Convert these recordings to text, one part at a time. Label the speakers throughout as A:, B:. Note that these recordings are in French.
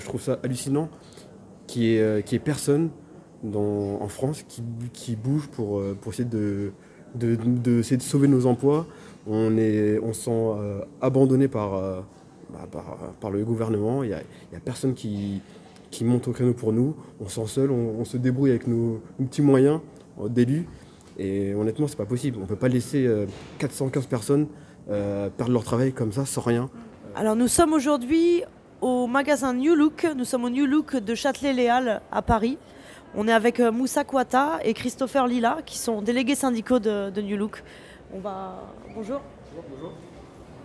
A: Je trouve ça hallucinant qu'il y ait personne en France qui bouge pour essayer essayer de sauver nos emplois. On se sent abandonné par le gouvernement. Il y a personne qui monte au créneau pour nous. On se sent seul, on se débrouille avec nos petits moyens d'élus. Et honnêtement, c'est pas possible. On peut pas laisser 415 personnes perdre leur travail comme ça, sans rien.
B: Alors nous sommes aujourd'hui au magasin New Look. Nous sommes au New Look de Châtelet-Les Halles à Paris. On est avec Moussa Kouata et Christopher Lila qui sont délégués syndicaux de New Look. Bonjour.
C: Bonjour.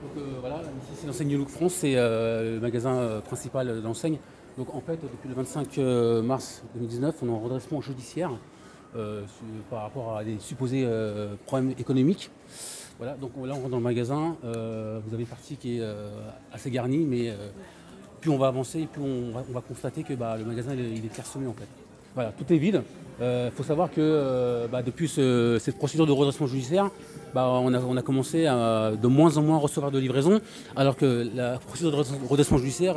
C: Donc voilà, ici c'est l'enseigne New Look France, c'est le magasin principal de l'enseigne. Donc en fait, depuis le 25 mars 2019, on est en redressement judiciaire par rapport à des supposés problèmes économiques. Voilà, donc là on rentre dans le magasin, vous avez une partie qui est assez garnie, mais plus on va avancer, plus on va constater que le magasin il est clairsemé en fait. Voilà, tout est vide. Faut savoir que depuis cette procédure de redressement judiciaire, on a commencé à de moins en moins recevoir de livraisons, alors que la procédure de redressement judiciaire,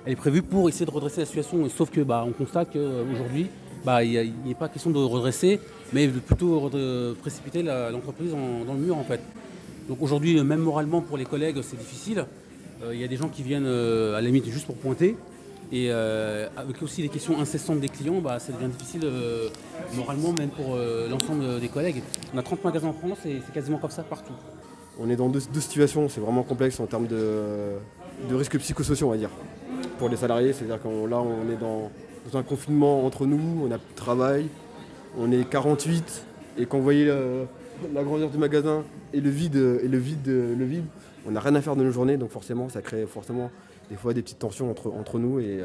C: elle est prévue pour essayer de redresser la situation. Sauf que on constate qu'aujourd'hui, il n'est pas question de redresser, mais plutôt de précipiter l'entreprise dans le mur en fait. Donc aujourd'hui, même moralement pour les collègues, c'est difficile. Il y a des gens qui viennent à la limite juste pour pointer. Et avec aussi les questions incessantes des clients, ça devient difficile moralement, même pour l'ensemble des collègues. On a 30 magasins en France et c'est quasiment comme ça partout.
A: On est dans deux situations, c'est vraiment complexe en termes de risques psychosociaux, on va dire. Pour les salariés, c'est-à-dire qu'on est dans un confinement entre nous, on n'a plus de travail, on est 48, et quand vous voyez la grandeur du magasin et le vide, on n'a rien à faire de nos journées, donc forcément, ça crée des fois des petites tensions entre nous et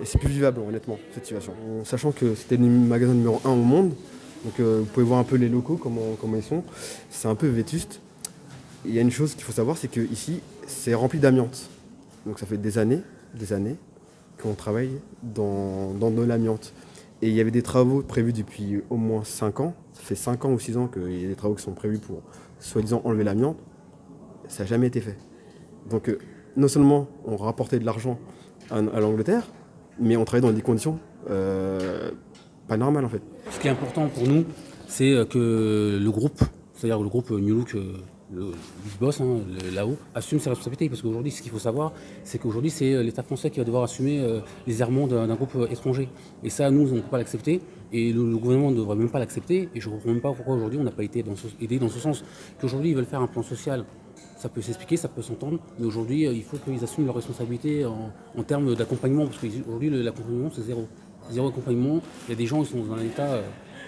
A: c'est plus vivable honnêtement cette situation. Sachant que c'était le magasin numéro 1 au monde, donc vous pouvez voir un peu les locaux, comment ils sont, c'est un peu vétuste. Il y a une chose qu'il faut savoir, c'est qu'ici c'est rempli d'amiante. Donc ça fait des années qu'on travaille dans de l'amiante. Et il y avait des travaux prévus depuis au moins 5 ans, ça fait 5 ans ou 6 ans qu'il y a des travaux qui sont prévus pour soi-disant enlever l'amiante, ça n'a jamais été fait. Donc non seulement on rapportait de l'argent à l'Angleterre, mais on travaillait dans des conditions pas normales en fait.
C: Ce qui est important pour nous, c'est que le groupe, c'est-à-dire le groupe New Look, le big boss là-haut, assume ses responsabilités. Parce qu'aujourd'hui, ce qu'il faut savoir, c'est qu'aujourd'hui, c'est l'État français qui va devoir assumer les errements d'un groupe étranger. Et ça, nous, on ne peut pas l'accepter. Et le gouvernement ne devrait même pas l'accepter. Et je ne comprends même pas pourquoi aujourd'hui on n'a pas été aidé dans ce sens. Qu'aujourd'hui, ils veulent faire un plan social. Ça peut s'expliquer, ça peut s'entendre, mais aujourd'hui, il faut qu'ils assument leurs responsabilités en termes d'accompagnement, parce qu'aujourd'hui, l'accompagnement, c'est zéro. Zéro accompagnement. Il y a des gens qui sont dans un état,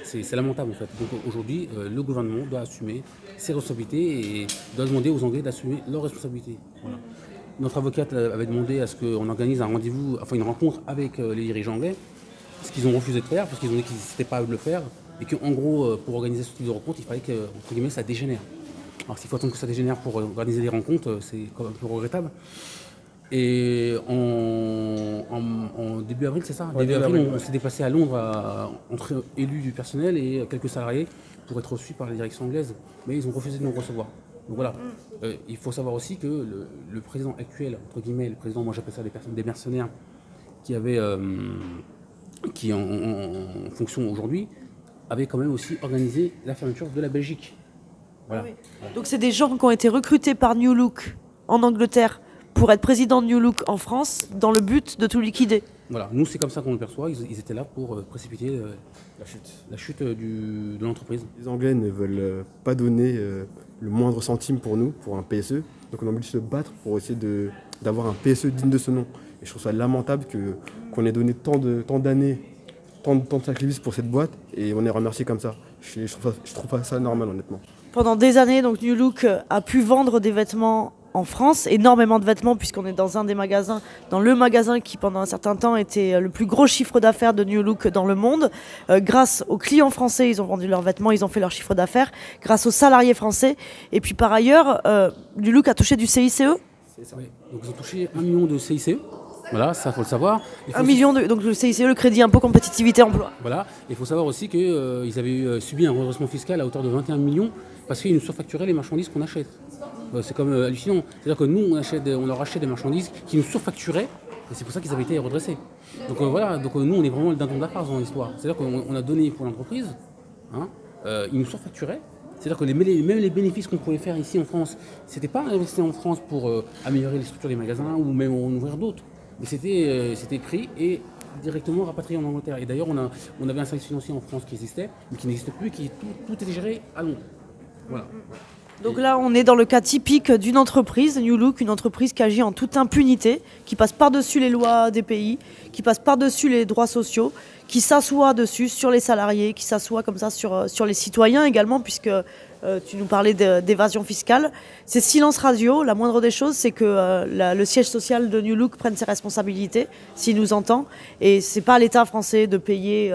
C: c'est lamentable en fait. Donc aujourd'hui, le gouvernement doit assumer ses responsabilités et doit demander aux Anglais d'assumer leurs responsabilités. Voilà. Notre avocate avait demandé à ce qu'on organise un rendez-vous, enfin une rencontre avec les dirigeants anglais, ce qu'ils ont refusé de faire, parce qu'ils ont dit qu'ils n'étaient pas eux de le faire, et qu'en gros, pour organiser ce type de rencontre, il fallait que, entre guillemets, ça dégénère. Alors s'il faut attendre que ça dégénère pour organiser des rencontres, c'est quand même un peu regrettable. Et en début avril, c'est ça, début avril, on s'est déplacé à Londres entre élus du personnel et quelques salariés pour être reçus par la direction anglaise. Mais ils ont refusé de nous recevoir. Donc voilà, il faut savoir aussi que le président actuel, entre guillemets, le président, moi j'appelle ça des mercenaires, qui en fonction aujourd'hui, avait quand même aussi organisé la fermeture de la Belgique. Voilà.
B: Oui. Donc c'est des gens qui ont été recrutés par New Look en Angleterre pour être président de New Look en France dans le but de tout liquider.
C: Voilà, nous c'est comme ça qu'on le perçoit, ils étaient là pour précipiter la chute de l'entreprise.
A: Les Anglais ne veulent pas donner le moindre centime pour nous, pour un PSE, donc on a obligé de se battre pour essayer d'avoir un PSE digne de ce nom. Et je trouve ça lamentable qu'on ait donné tant d'années, tant de sacrifices pour cette boîte et on est remercié comme ça. Je trouve pas ça normal honnêtement.
B: Pendant des années, donc New Look a pu vendre des vêtements en France, énormément de vêtements puisqu'on est dans le magasin qui pendant un certain temps était le plus gros chiffre d'affaires de New Look dans le monde. Grâce aux clients français, ils ont vendu leurs vêtements, ils ont fait leur chiffre d'affaires, grâce aux salariés français. Et puis par ailleurs, New Look a touché du CICE.
C: C'est ça. Oui. Donc ils ont touché 1 million de CICE. Voilà, ça faut le savoir.
B: 1 million donc le CICE, le crédit impôt compétitivité emploi.
C: Voilà, il faut savoir aussi qu'ils avaient subi un redressement fiscal à hauteur de 21 millions parce qu'ils nous surfacturaient les marchandises qu'on achète. C'est comme hallucinant. C'est-à-dire que nous, on leur achetait des marchandises qui nous surfacturaient Et c'est pour ça qu'ils avaient été redressés. Donc voilà, donc nous on est vraiment le dindon de la farce dans l'histoire. C'est-à-dire qu'on a donné pour l'entreprise, hein, ils nous surfacturaient. C'est-à-dire que même les bénéfices qu'on pouvait faire ici en France, c'était pas investir en France pour améliorer les structures des magasins ou même en ouvrir d'autres. Mais c'était pris et directement rapatrié en Angleterre. Et d'ailleurs, on avait un service financier en France qui existait, mais qui n'existe plus, tout était géré à Londres. Voilà.
B: Donc là, on est dans le cas typique d'une entreprise, New Look, une entreprise qui agit en toute impunité, qui passe par-dessus les lois des pays, qui passe par-dessus les droits sociaux, qui s'assoit dessus sur les salariés, qui s'assoit comme ça sur les citoyens également, puisque tu nous parlais d'évasion fiscale. C'est silence radio. La moindre des choses, c'est que le siège social de New Look prenne ses responsabilités, s'il nous entend. Et c'est pas à l'État français de payer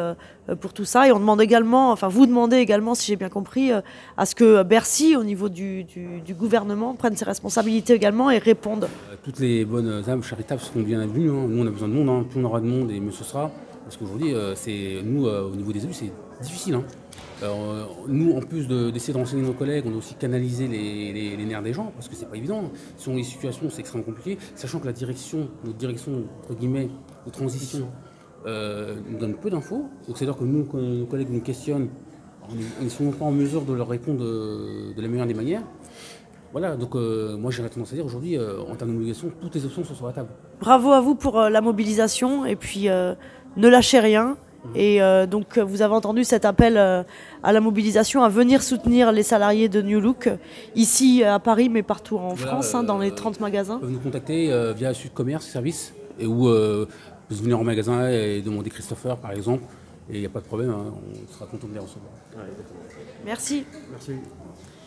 B: pour tout ça. Et on demande également, enfin vous demandez également, si j'ai bien compris, à ce que Bercy, au niveau du gouvernement, prenne ses responsabilités également et réponde.
C: Toutes les bonnes âmes charitables seront bien bienvenues. Hein. Nous, on a besoin de monde. Hein. Plus on aura de monde, et mieux ce sera. Parce qu'aujourd'hui, nous, au niveau des élus, c'est difficile. Hein. Nous, en plus d'essayer de renseigner nos collègues, on a aussi canalisé les nerfs des gens, parce que c'est pas évident. Selon les situations, c'est extrêmement compliqué, sachant que notre direction, entre guillemets, de transition, nous donne peu d'infos. Donc c'est-à-dire que nous, quand nos collègues nous questionnent, ils ne sont pas en mesure de leur répondre de la meilleure des manières. Voilà, donc moi j'aurais tendance à dire aujourd'hui, en termes de mobilisation, toutes les options sont sur la table.
B: Bravo à vous pour la mobilisation, et puis ne lâchez rien. Et donc vous avez entendu cet appel à la mobilisation, à venir soutenir les salariés de New Look, ici à Paris, mais partout en France, dans les 30 magasins.
C: Vous nous contacter via Sud Commerce Service, et où vous venez en magasin et demander Christopher par exemple, et il n'y a pas de problème, hein, on sera content de les recevoir.
B: Merci.
A: Merci.